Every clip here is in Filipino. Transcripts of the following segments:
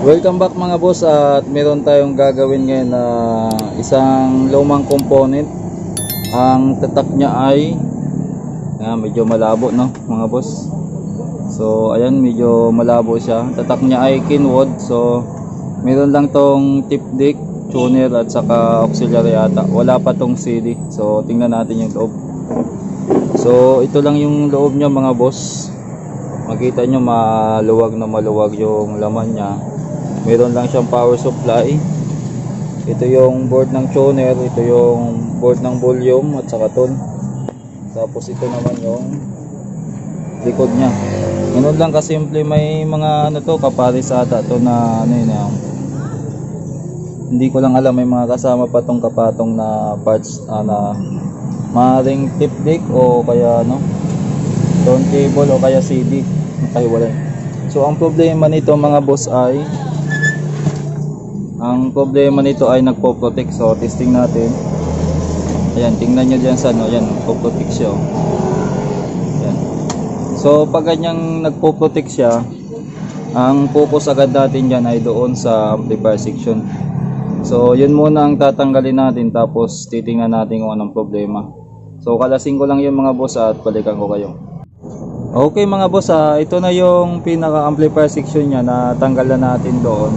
Welcome back mga boss, at meron tayong gagawin ngayon na isang lumang component. Ang tatak niya ay medyo malabo, no mga boss. So ayan, medyo malabo siya. Tatak niya ay Kenwood. So meron lang tong tip dick, tuner at saka auxiliary ata. Wala pa tong CD. So tingnan natin yung loob. So ito lang yung loob niya mga boss. Makita nyo maluwag na maluwag yung laman niya. Meron lang siyang power supply. Ito yung board ng tuner, ito yung board ng volume at saka tone. Tapos ito naman yung likod niya. Ganun lang kasimple. May mga ano to, kapares ata to na ano yun, hindi ko lang alam, may mga kasama pa tong kapatong na parts na maaaring tip dick o kaya turntable o kaya CD. Nakahiwalay. So ang problema nito mga boss ay nagpo-protect. So testing natin. Ayan, tingnan nyo dyan sa ayan, nagpo-protect siya. Ayan. So pag ganyang nagpo-protect siya, ang focus agad natin dyan ay doon sa amplifier section. So yun muna ang tatanggalin natin, tapos titingnan natin kung anong problema. So kalasin ko lang yung mga boss at balikan ko kayo. Okay mga boss, ito na yung pinaka amplifier section nya na tanggalan natin doon.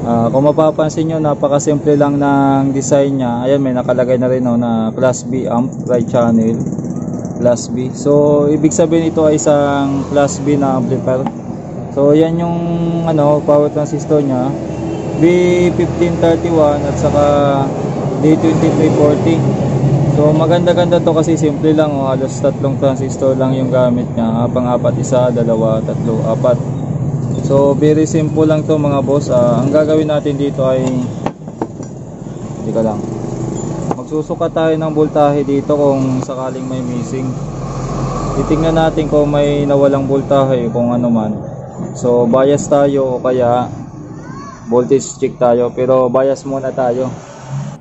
Kung mapapansin nyo, napakasimple lang ng design nya. Ayan, may nakalagay na rin na class B amp, right channel, class B. So ibig sabihin ito ay isang class B na amplifier. So yan yung power transistor nya, B1531 at saka D2340. So maganda-ganda to kasi simple lang, halos tatlong transistor lang yung gamit niya. Pang-apat, isa, dalawa, tatlo, apat. So very simple lang to mga boss. Ang gagawin natin dito ay magsusukat tayo ng voltahe dito kung sakaling may missing. Titingnan natin kung may nawalang voltahe, kung ano man. So bias tayo o kaya voltage check tayo, pero bias muna tayo.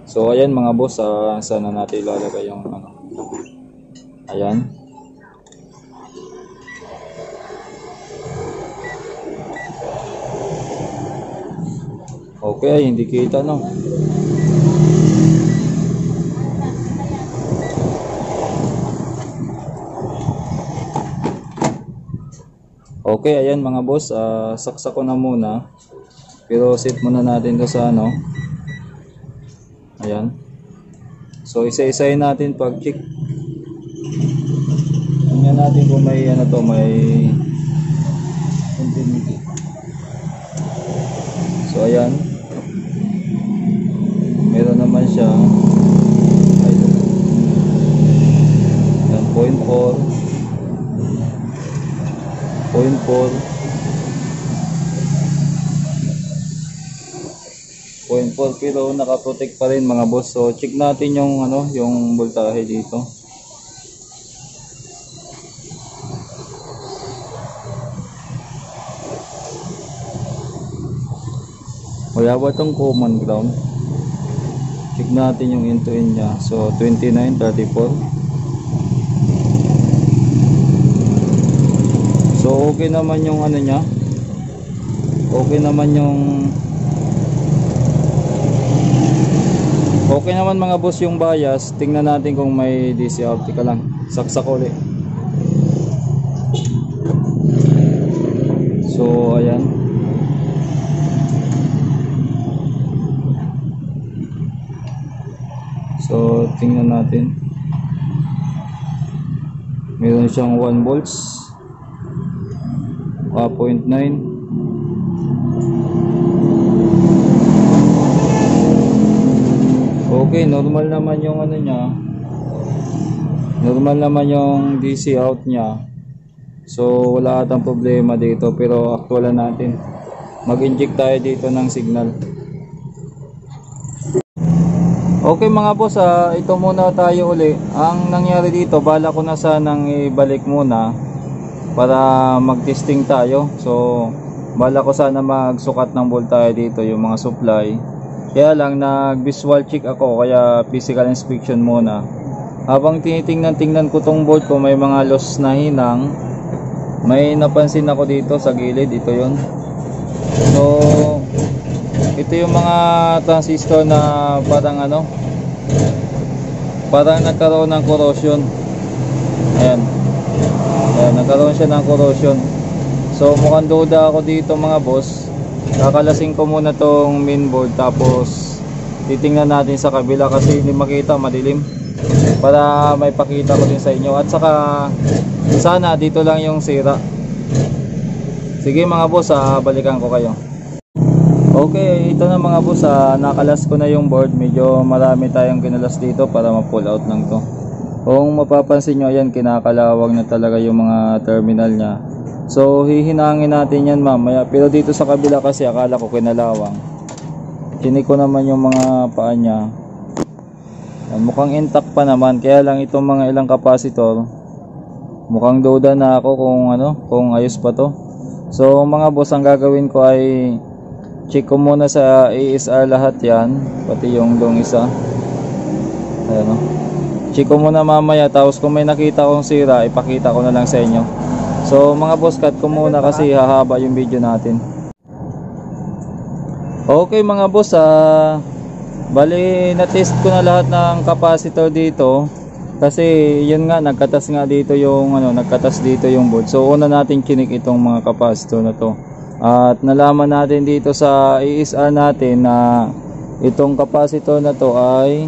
So ayan mga boss, saan na natin ilalagay yung ayan. Okay, hindi kita Okay, ayan mga boss, saksak ko na muna. Pero set muna natin to sa ayan. So isa-isahin natin pag check. Tingnan natin kung may may continuity. So ayan. Meron naman siya. Ayan, 0.4. 0.4 pero nakaprotect pa rin mga boss. So check natin yung yung voltahe dito. Wala ba itong common ground? Check natin yung in-to-in nya. So 2934. So okay naman yung nya. Okay naman mga boss yung bias. Tingnan natin kung may DC out. Tika lang, saksak ulit. So ayan. So tingnan natin. Meron siyang 1 volts, 0.9. Okay, normal naman yung nya. Normal naman yung DC out nya. So wala atang problema dito, pero aktualan natin. Mag-inject tayo dito ng signal. Okay mga boss, ito muna tayo uli. Ang nangyari dito, bala ko na sanang ibalik muna para mag-testing tayo. So bala ko sana magsukat ng voltahe dito, yung mga supply. Kaya lang nag-visual check ako, kaya physical inspection muna. Habang tinitingnan ko tong board ko, may mga loss na hinang. May napansin ako dito sa gilid, ito yun. So ito yung mga transistor na parang ano, parang nagkaroon ng corrosion. Ayan. Ayan, nagkaroon siya ng corrosion. So mukhang duda ako dito mga boss. Kakalasing ko muna tong mainboard, tapos titingnan natin sa kabila kasi hindi makita, madilim, para may pakita ko din sa inyo. At saka sana dito lang yung sira. Sige mga boss, balikan ko kayo. Okay, ito na mga boss, nakalas ko na yung board. Medyo marami tayong kinalas dito para ma-pull out lang to. Kung mapapansin nyo, ayan, kinakalawag na talaga yung mga terminal nya. So hihinangin natin yan mamaya. Pero dito sa kabila kasi akala ko kinalawang. Chinik ko naman yung mga paa nya. Mukhang intact pa naman. Kaya lang itong mga ilang capacitor, mukhang duda na ako kung ayos pa to. So mga boss, ang gagawin ko ay check ko muna sa ASR lahat yan, pati yung dong isa. Ayan o. Check ko muna mamaya, tapos kung may nakita kong sira, ipakita ko na lang sa inyo. So mga boss, cut ko muna kasi hahaba yung video natin. Okay mga boss, bali na-test ko na lahat ng capacitor dito. Kasi yun nga, nagkatas nga dito yung nagkatas dito yung board. So una natin kinik itong mga capacitor na to. At nalaman natin dito sa ASR natin na itong capacitor na to ay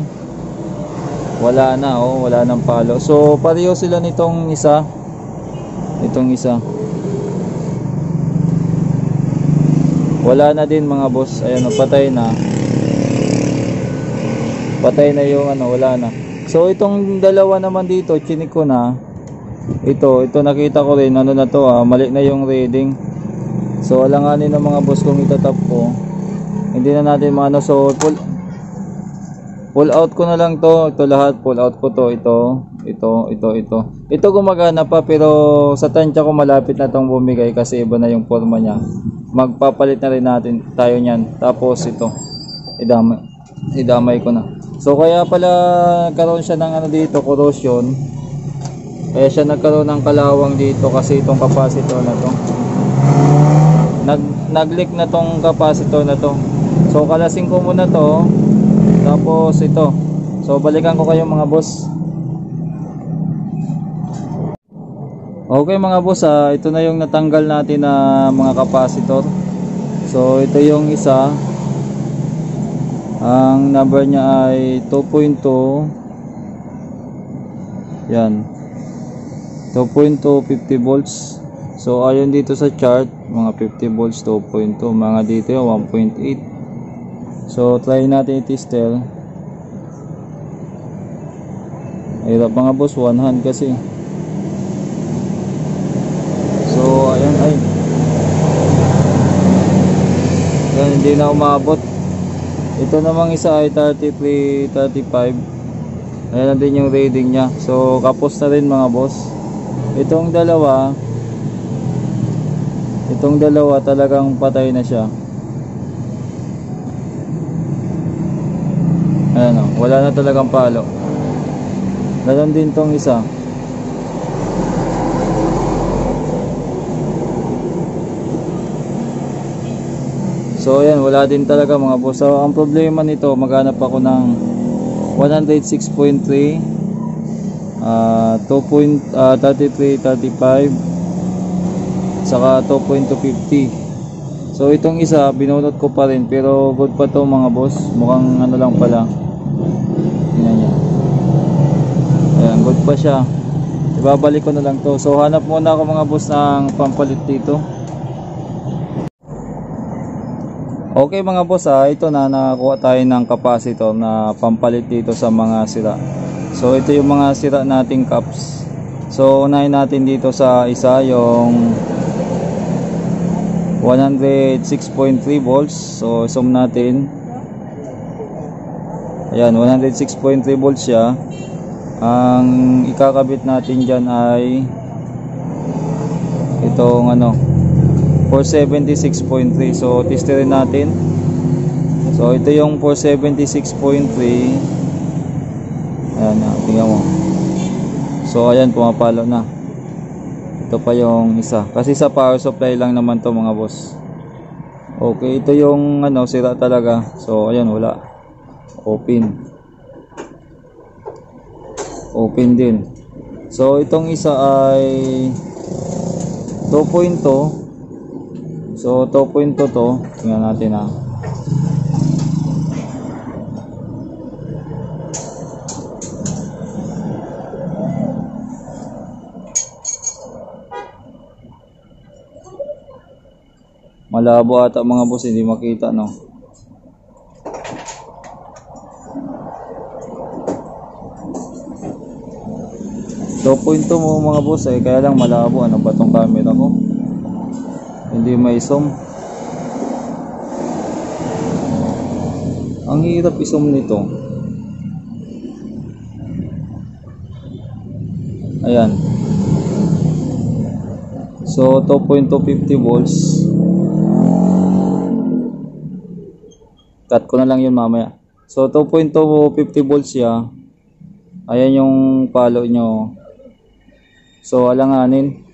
wala na, wala nang palo. So pareho sila nitong isa. Itong isa wala na din mga boss. Ayan, patay na. Patay na yung wala na. So itong dalawa naman dito, chinik ko na. Ito nakita ko rin na to, mali na yung reading. So alanganin ng mga boss kung itatap ko. Hindi na natin so pull out ko na lang to. Ito lahat pull out ko to. Ito gumagana pa, pero sa tansya ko malapit na tong bumigay kasi iba na yung forma niya. Magpapalit na rin natin tayo niyan. Tapos ito idamay ko na. So kaya pala nagkaroon siya ng dito, corrosion. Kaya siya nagkaroon ng kalawang dito kasi itong capacitor na to nag-leak na tong capacitor na to. So kalasin ko muna to, tapos ito. So balikan ko kayo mga boss. Okay mga boss, ito na yung natanggal natin na mga capacitor. So ito yung isa, ang number niya ay 2.2. Yan, 2.2 50 volts. So ayon dito sa chart, mga 50 volts 2.2, mga dito yung 1.8. So try natin i-tester. Hirap mga boss, one hand kasi. So ayan, yan, hindi na umabot. Ito namang isa ay 33, 35. Ayan na din yung reading nya. So kapos na rin mga boss. Itong dalawa talagang patay na siya. Ayan wala na talagang palo. Ganon din tong isa. So ayan, wala din talaga mga boss. So ang problema nito, maghanap ako ng 106.3, 2.33, 35, saka 2.250. So itong isa binunot ko pa rin, pero good pa to mga boss. Mukhang lang pala. Tingnan niyo. Ayan, good pa siya. Ibabalik ko na lang to. So hanap muna ako mga boss ng pampalit dito. Okay mga boss, ito na, nakakuha tayo ng capacitor na pampalit dito sa mga sira. So ito yung mga sira nating caps. So unahin natin dito sa isa, yung 106.3 volts. So sum natin. Ayan, 106.3 volts siya. Ang ikakabit natin dyan ay itong 476.3. So testerin natin. So ito yung 476.3. Ayan na, tingnan mo. So ayan, pumapalo na. Ito pa yung isa, kasi sa power supply lang naman to mga boss. Okay, ito yung ano, sira talaga. So ayan, wala. Open. Open din. So itong isa ay 2.2. So 2.2 to. Tingnan natin ha. Malabo ata mga boss, hindi makita no. So point mo mga boss kaya lang malabo. Ano ba tong camera ko? Hindi may zoom. Ang hirap i-zoom nito. Ayan. So 2.250 volts. Cut ko na lang yun mamaya. So 2.250 volts siya. Ayan yung palo nyo. So alanganin.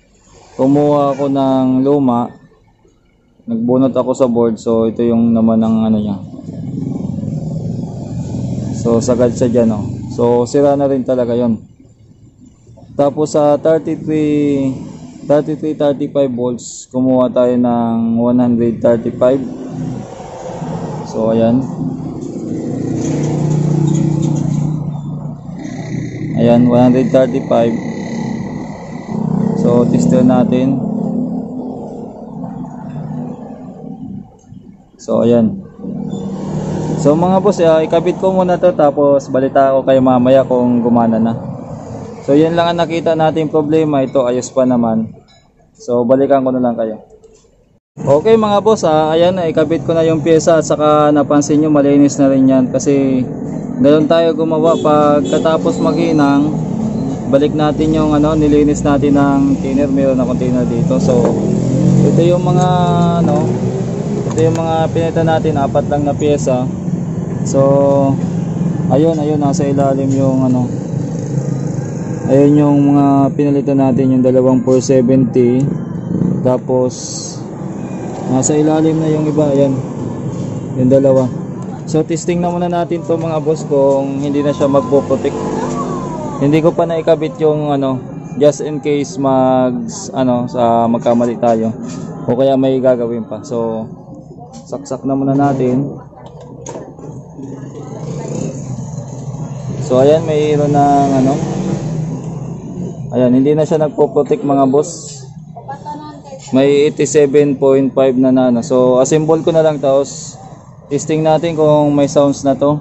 Kumuha ako ng luma. Nagbunot ako sa board. So ito yung naman ng ano niya. So sagad siya dyan. Oh. So sira na rin talaga yon. Tapos sa 33-35 volts. Kumuha tayo ng 135. So ayan. Ayan 135. So tester natin. So ayan. So mga boss, ikabit ko muna to tapos balita ako kayo mamaya kung gumana na. So yan lang ang nakita natin problema. Ito ayos pa naman. So balikan ko na lang kayo. Okay mga boss, ayan, ikabit ko na yung pyesa at saka napansin nyo malinis na rin yan kasi ganoon tayo gumawa. Pagkatapos maghinang, balik natin yung ano, nilinis natin ng thinner. Meron na container dito. So ito yung mga ano, ito yung mga pinalitan natin, 4 lang na pyesa. So ayun nasa ilalim yung ano, ayun yung mga pinalitan natin, yung dalawang 470. Tapos nasa ilalim na yung iba, ayan, yung dalawa. So testing na muna natin to mga boss kung hindi na siya magpo-protect. Hindi ko pa naikabit yung ano, just in case magkamali tayo o kaya may gagawin pa. So saksak na muna natin. So ayan, mayroon ng ano, ayan, hindi na siya nagpo-protect mga boss. May 87.5 na nano. So assemble ko na lang tapos testing natin kung may sounds na to.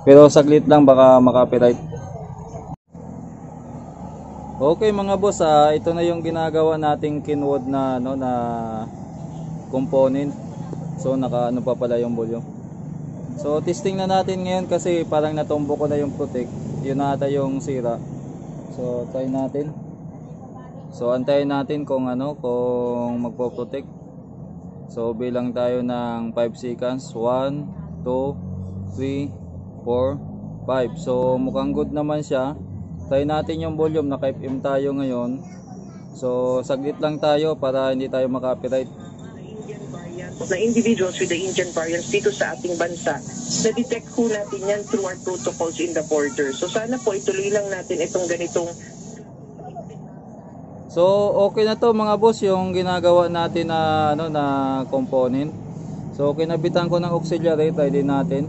Pero saglit lang, baka makapiright. Okay mga boss, ito na yung ginagawa nating kinwood na ano, na component. So naka ano pa pala yung volume. So testing na natin ngayon kasi parang natumbo ko na yung protect. Yun na ata yung sira. So try natin. So antayin natin kung ano, kung magpo-protect. So bilang tayo ng 5 seconds. 1, 2, 3, 4, 5. So mukhang good naman siya. Try natin yung volume, naka-FM tayo ngayon. So saglit lang tayo para hindi tayo makapiright. Na individuals with the Indian variants dito sa ating bansa, na-detect po natin yan through our protocols in the border. So sana po ituloy lang natin itong ganitong. So okay na to mga boss, yung ginagawa natin na ano, na component. So kinabitan ko ng auxiliary, try din natin.